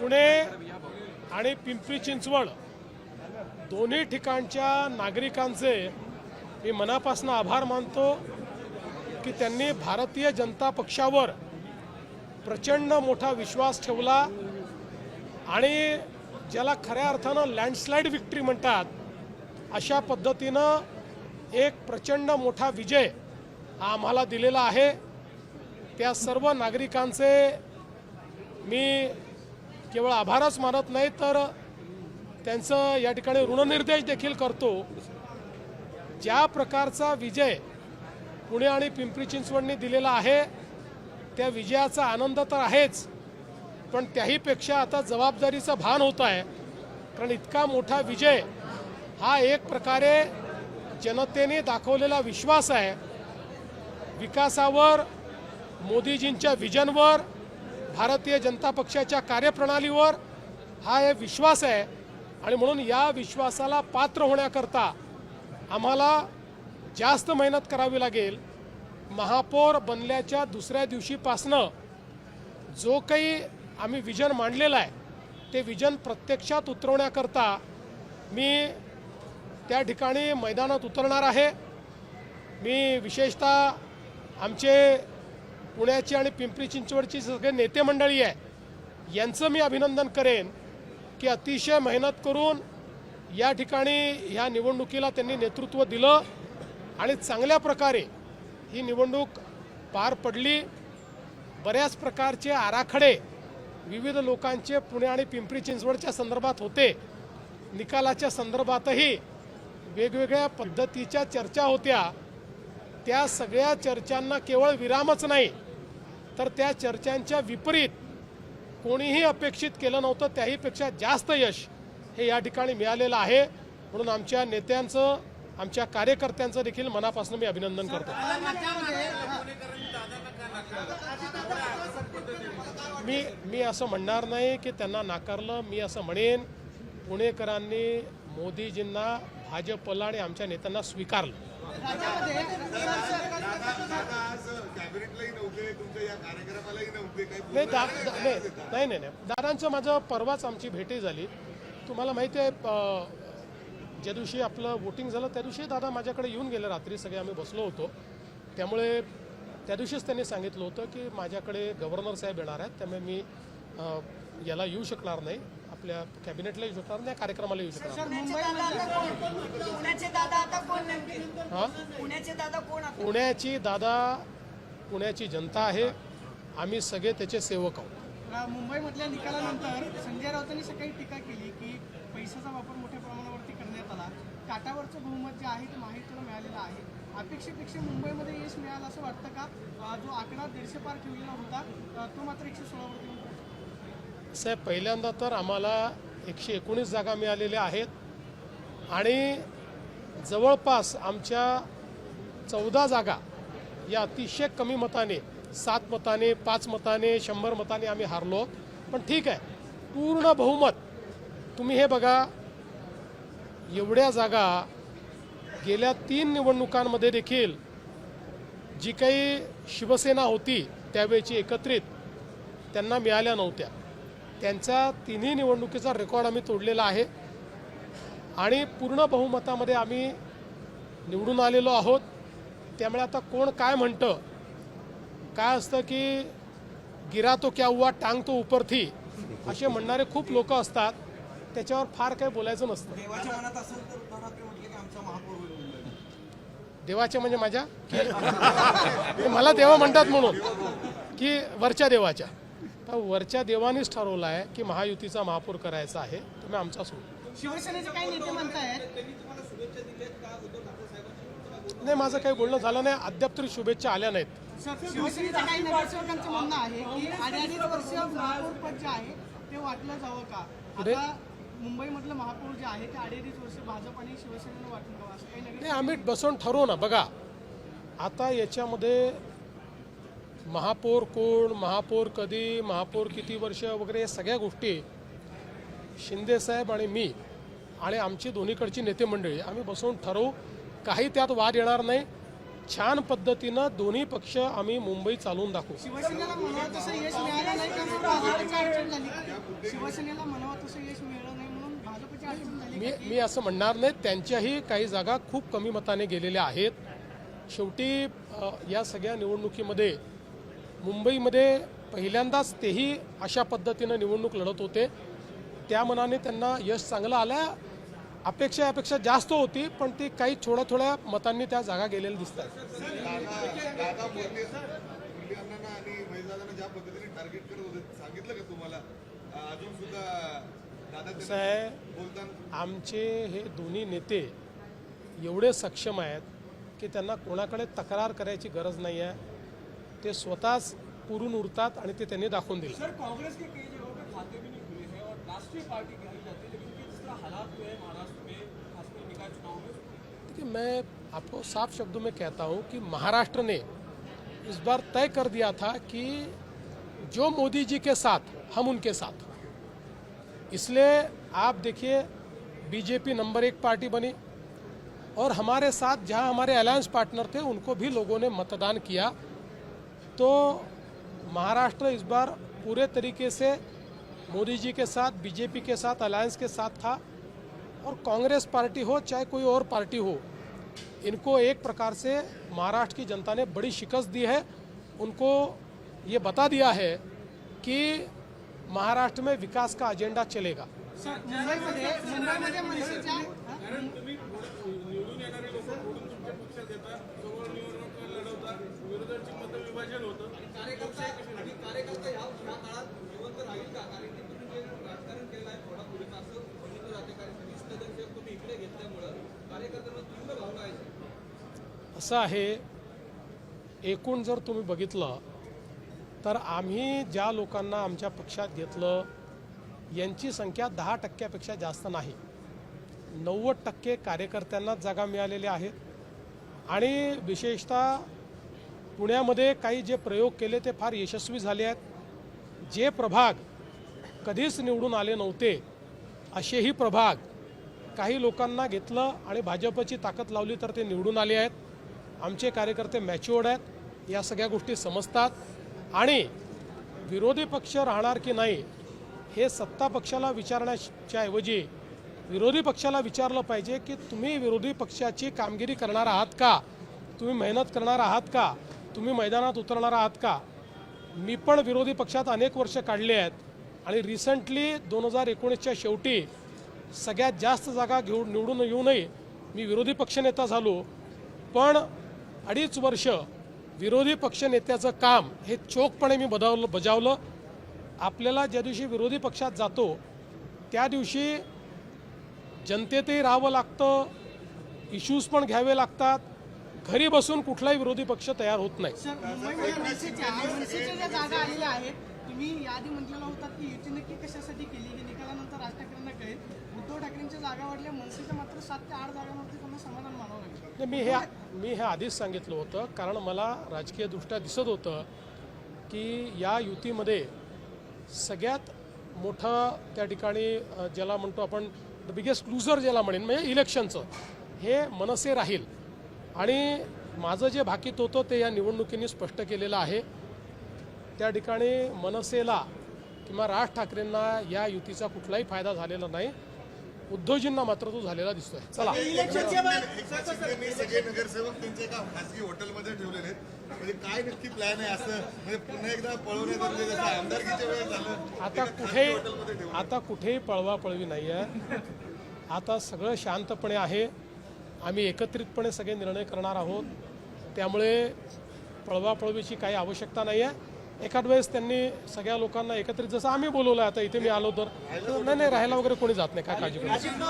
पुणे आणि पिंपरी चिंचवड दोन्ही ठिकाणच्या नागरिकांचे मी मनापासून आभार मानतो की त्यांनी भारतीय जनता पक्षावर प्रचंड मोठा विश्वास ठेवला आणि ज्याला खऱ्या अर्थानं लँडस्लाइड विक्ट्री म्हणतात अशा पद्धतीनं एक प्रचंड मोठा विजय आम्हाला दिलेला आहे। त्या सर्व नागरिकांचे मी केवळ आभारच मानत नाही तर त्यांचं या ठिकाणी ऋणनिर्देश देखील करतो। ज्या प्रकारचा विजय पुणे आणि पिंपरी चिंचवडने दिलेला आहे त्या विजयाचा आनंद तर आहेच, पण त्याहीपेक्षा आता जबाबदारीचं भान होत आहे, कारण इतका मोठा विजय हा एक प्रकारे जनतेने दाखवलेला विश्वास आहे। विकासावर, मोदीजींच्या विजनवर, भारतीय जनता पक्षाच्या कार्यप्रणालीवर हा एक विश्वास आहे आणि म्हणून या विश्वासाला पात्र होण्याकरता आम्हाला जास्त मेहनत करावी लागेल। महापौर बनल्याच्या दुसऱ्या दिवशीपासनं जो काही आम्ही विजन मांडलेलं आहे ते विजन प्रत्यक्षात उतरवण्याकरता मी त्या ठिकाणी मैदानात उतरणार आहे। मी विशेषतः आमचे पुण्याची आणि पिंपरी चिंचवडची सगळे नेते मंडळी आहे यांचं मी अभिनंदन करेन की अतिशय मेहनत करून या ठिकाणी ह्या निवडणुकीला त्यांनी नेतृत्व दिलं आणि चांगल्या प्रकारे ही निवडणूक पार पडली। बऱ्याच प्रकारचे आराखडे विविध लोकांचे पुणे आणि पिंपरी चिंचवडच्या संदर्भात होते, निकालाच्या संदर्भातही वेगवेगळ्या पद्धतीच्या चर्चा होत्या। त्या सगळ्या चर्चांना केवळ विरामच नाही तर त्या चर्चांच्या विपरीत कोणीही अपेक्षित केलं नव्हतं त्याहीपेक्षा जास्त यश हे या ठिकाणी मिळालेलं आहे। म्हणून आमच्या नेत्यांचं, आमच्या कार्यकर्त्यांचं देखील मनापासून मी अभिनंदन करतो। मी असं म्हणणार नाही की त्यांना नाकारलं, मी असं म्हणेन पुणेकरांनी मोदीजींना, भाजपला आणि आमच्या नेत्यांना स्वीकारलं। नाही, दादांचं माझं परवाच आमची भेटी झाली। तुम्हाला माहिती आहे ज्या दिवशी आपलं वोटिंग झालं त्या दिवशी दादा माझ्याकडे येऊन गेले, रात्री सगळे आम्ही बसलो होतो। त्यामुळे त्या दिवशीच त्यांनी सांगितलं होतं की माझ्याकडे गव्हर्नर साहेब येणार आहेत, त्यामुळे मी याला येऊ शकणार नाही, आपल्या कॅबिनेटला येऊ शकणार नाही, कार्यक्रमाला येऊ शकणार नाही। पुण्याची जनता आहे, आम्ही सगळे त्याचे सेवक आहोत। मुंबईमधल्या निकालानंतर संजय राऊतांनी सकाळी टीका केली की पैशाचा वापर मोठ्या प्रमाणावरती करण्यात आला, काटावरचं बहुमत जे आहे ते महायुतीला मिळालेलं आहे। अपेक्षेपेक्षा मुंबईमध्ये यश मिळालं असं वाटतं का? जो आकडा 150 पार ठेवलेला होता तो मात्र 116 वरती येऊन पोहोचला। साहेब, पहिल्यांदा तर आम्हाला 119 जागा मिळालेल्या आहेत आणि जवळपास आमच्या 14 जागा या अतिशय कमी मताने, 7 मताने, 5 मताने, 100 मताने आम्ही हारलो। पण ठीक आहे, पूर्ण बहुमत तुम्ही हे बघा, एवढ्या जागा गेल्या 3 निवडणुकांमध्ये देखील जी काही शिवसेना होती त्यावेळची एकत्रित त्यांना मिळाल्या नव्हत्या। त्यांचा 3ही निवडणुकीचा रेकॉर्ड आम्ही तोडलेला आहे आणि पूर्ण बहुमतामध्ये आम्ही निवडून आलेलो आहोत। त्यामुळे आता कोण काय म्हणतं, काय असतं की गिरा तो क्या हुआ, टांग तो ऊपर थी असे म्हणणारे खूप लोक असतात, त्याच्यावर फार काही बोलायचं नसतं। देवाच्या म्हणजे माझ्या मला देवा म्हणतात म्हणून की वरच्या देवाच्या, तर वरच्या देवानेच ठरवलं आहे की महायुतीचा महापौर करायचा आहे, तुम्ही आमचा सोडू। शिवसेनेचे काही नेते म्हणतायत नाही, माझं काही बोलणं झालं नाही, अद्याप तरी शुभेच्छा आल्या नाहीत। शिवसेनेच्या काही नगरसेवकांचं म्हणणं आहे की 2.5 वर्ष महापौर पद जे आहे ते वाटलं जावं का? आता मुंबईमधलं महापौर जे आहे ते 2.5 वर्ष भाजप आणि शिवसेनेनं वाटून द्यावं असं काही नाही? आम्ही बसून ठरवू ना। बघा, आता याच्यामध्ये महापौर कोण, महापौर कधी, महापौर किती वर्ष वगैरे या सगळ्या गोष्टी शिंदे साहेब आणि मी आणि आमची दोन्हीकडची नेते मंडळी आम्ही बसून ठरवू, काही त्यात वाद येणार नाही। छान पद्धतीनं दोन्ही पक्ष आम्ही मुंबई चालवून दाखवू. शिवसेनेला म्हणावं तसं यश मिळालं नाही त्यामुळे भाजपची अडचण झाली. शिवसेनेला म्हणावं तसं यश मिळालं नाही म्हणून भाजपची अडचण झाली. मी असं म्हणणार नाही. त्यांच्याही काही जागा खूप कमी मताने गेलेल्या आहेत. शेवटी या सगळ्या निवडणुकीमध्ये मुंबईमध्ये पहिल्यांदाच तेही अशा पद्धतीनं निवडणूक लढत होते. त्या मनाने त्यांना यश चांगलं आलं. अपेक्षा जास्त होती, पण ती काही थोड्या मतांनी त्या जागा गेलेल्या दिसतात. दादा मुरली अण्णांना आणि महेशदादांना ज्या पद्धतीने टार्गेट करत होते सांगितलं का तुम्हाला अजून सुद्धा दादा कसं आहे, बोलताना आमचे हे दोन्ही नेते एवढे सक्षम आहेत की त्यांना कोणाकडे तक्रार करायची गरज नाही आहे. ते स्वतःच पुरून उरतात आणि ते त्यांनी दाखवून दिलं. सर, कांग्रेस के कई जगहों पे खाते भी नहीं खुले हैं और राष्ट्रीय पार्टी कही जाती है, लेकिन जिस तरह हालात हुए हैं महाराष्ट्र में, खासकर निकाय चुनाव में, देखिए, मैं आपको साफ शब्दों में कहता हूं कि महाराष्ट्र ने इस बार तय कर दिया था कि जो मोदी जी के साथ हम उनके साथ. इसलिए आप देखिए, बीजेपी नंबर 1 पार्टी बनी और हमारे साथ जहां हमारे अलायंस पार्टनर थे उनको भी लोगों ने मतदान किया. तो महाराष्ट्र इस बार पूरे तरीके से मोदी जी के साथ, बीजेपी के साथ, अलायंस के साथ था. और कांग्रेस पार्टी हो चाहे कोई और पार्टी हो, इनको एक प्रकार से महाराष्ट्र की जनता ने बड़ी शिकस्त दी है. उनको ये बता दिया है कि महाराष्ट्र में विकास का एजेंडा चलेगा. सर, मुंबईमध्ये मनसेच्या निवडून येणारे लोक फोडून तुमच्या पक्षात येतात, जवळ निवडणूक लढवतात, विरोधाचे मत विभाजन होतं. कार्यकर्ता ह्या काळात जिवंत राहील का? कारण की तुम्ही जे राजकारण केलं आहे थोडा पुरेसा असं बघितलं जाते. कारण की नगरसेवक तुम्ही इकडे घेतल्यामुळं कार्यकर्त्यांना तीव्र भावना आहे. असं आहे, एकूण जर तुम्ही बघितलं तर आम्ही ज्या लोकांना आमच्या पक्षात घेतलं यांची संख्या 10% जास्त नाही. 90% कार्यकर्त्यांनाच जागा मिळालेल्या आहेत. आणि विशेषतः पुण्यामध्ये काही जे प्रयोग केले ते फार यशस्वी झाले आहेत. जे प्रभाग कधीच निवडून आले नव्हते असेही प्रभाग काही लोकांना घेतलं आणि भाजपची ताकद लावली तर ते निवडून आले आहेत. आमचे कार्यकर्ते मॅच्युअर्ड आहेत, या सगळ्या गोष्टी समजतात. आणि विरोधी पक्ष राहणार की नाही हे सत्ता पक्षाला विचारण्याच्या ऐवजी विरोधी पक्षाला विचारलं पाहिजे की तुम्ही विरोधी पक्षाची कामगिरी करणार आहात का? तुम्ही मेहनत करणार आहात का? तुम्ही मैदानात उतरणार आहात का? मी पण विरोधी पक्षात अनेक वर्ष काढले आहेत आणि रिसेंटली 2019च्या शेवटी सगळ्यात जास्त जागा निवडून येऊनही मी विरोधी पक्षनेता झालो. पण 2.5 वर्ष विरोधी पक्षनेत्याचं काम हे चोखपणे मी बजावलं. आपल्याला ज्या दिवशी विरोधी पक्षात जातो त्या दिवशी जनतेतही राहावं लागतं, इश्यूज पण घ्यावे लागतात. घरी बसून कुठलाही विरोधी पक्ष तयार होत नाही. सर, मुंबईमध्ये मनसेच्या ज्या जागा आलेल्या आहेत, तुम्ही यादी म्हटलेला होता की युती नक्की कशासाठी केली की निकालानंतर राज ठाकरेंना कळेल. उद्धव ठाकरेंच्या जागा वाढल्या, मनसेच्या मात्र 7 ते 8 जागांवरती त्यांना समाधान मानावं लागेल. मी हे आधीच सांगितलं होतं, कारण मला राजकीयदृष्ट्या दिसत होतं की या युतीमध्ये सगळ्यात मोठं त्या ठिकाणी ज्याला म्हणतो आपण द बिगेस्ट लूजर ज्याला म्हणेन म्हणजे इलेक्शनचं हे मनसे राहील. आणि माझं जे भाकीत होतं ते या निवडणुकीने स्पष्ट केलेलं आहे. त्या ठिकाणी मनसेला किंवा राज ठाकरेंना या युतीचा कुठलाही फायदा झालेला नाही. उद्धवजींना मात्र तो झालेला दिसतोय. चला, सगळे नगरसेवक त्यांचे एका खासगी हॉटेलमध्ये ठेवलेले आहेत. म्हणजे काय नक्की प्लॅन आहे असं, म्हणजे पुन्हा एकदा पळवण्यात जसं आमदारकीच्या वेळेस झालं आता कुठेही पळवापळवी नाही आहे. आता सगळं शांतपणे आहे. आम्ही एकत्रितपणे सगळे निर्णय करणार आहोत. त्यामुळे पळवापळवीची काही आवश्यकता नाही आहे. एखाद वेळेस त्यांनी सगळ्या लोकांना एकत्रित जसं आम्ही बोलवलं आता इथे मी आलो तर नाही राहायला वगैरे कोणी जात नाही, काय काळजी करू.